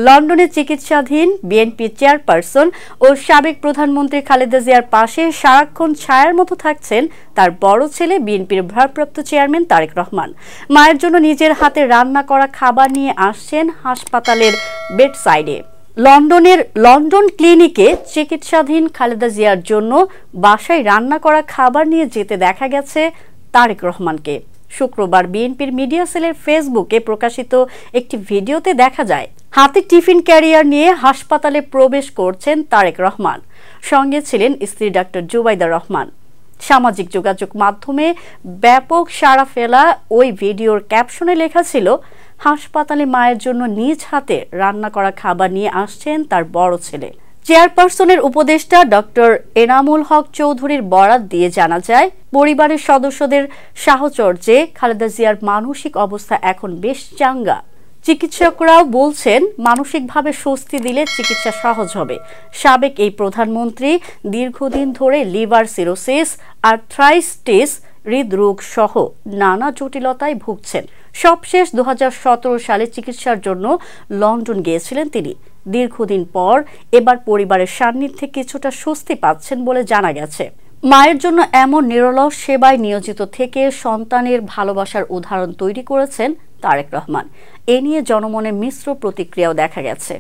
লন্ডনে চিকিৎসাধীন BNP chairperson ও সাবেক প্রধানমন্ত্রী খালেদা জিয়ার পাশে সারাক্ষণ ছায়ার মতো থাকছেন তার বড় ছেলে বিএনপির ভারপ্রাপ্ত চেয়ারম্যান তারেক রহমান। মায়ের জন্য নিজের হাতে রান্না করা খাবার নিয়ে আসছেন হাসপাতালের বেডসাইডে। লন্ডন ক্লিনিকে চিকিৎসাধীন খালেদা জিয়ার জন্য বাসায় রান্না করা খাবার নিয়ে যেতে দেখা গেছে তারেক রহমানকে। শুক্রবার বিএনপির মিডিয়া সেলের ফেসবুকে প্রকাশিত একটি ভিডিওতে দেখা যায় হাতে টিফিন ক্যারিয়ার নিয়ে হাসপাতালে প্রবেশ করছেন তারেক রহমান। সঙ্গে ছিলেন স্ত্রী ডাক্তার জুবাইদা রহমান। সামাজিক যোগাযোগ মাধ্যমে ব্যাপক সাড়া ফেলা ওই ভিডিওর ক্যাপশনে লেখা ছিল, হাসপাতালে মায়ের জন্য নিজ হাতে রান্না করা খাবার নিয়ে আসছেন তার বড় ছেলে। চেয়ারপারসনের উপদেষ্টা ডক্টর এনামুল হক চৌধুরীর বরাত দিয়ে জানা যায়, পরিবারের সদস্যদের সাহচর্যে খালেদা জিয়ার মানসিক অবস্থা এখন বেশ চাঙ্গা। চিকিৎসকরাও বলছেন মানসিকভাবে স্বস্তি দিলে চিকিৎসা সহজ হবে। সাবেক এই প্রধানমন্ত্রী দীর্ঘদিন ধরে লিভার সিরোসিস, আর্থ্রাইটিস, হৃদরোগ সহ নানা জটিলতায় ভুগছেন। সবশেষ 2017 সালে চিকিৎসার জন্য লন্ডন গিয়েছিলেন তিনি। দীর্ঘদিন পর এবার পরিবারের সান্নিধ্যে কিছুটা স্বস্তি পাচ্ছেন বলে জানা গেছে। মায়ের জন্য এমন নিরলস সেবায় নিয়োজিত থেকে সন্তানের ভালোবাসার উদাহরণ তৈরি করেছেন তারেক রহমান। এ নিয়ে জনমনে মিশ্র প্রতিক্রিয়াও দেখা গেছে।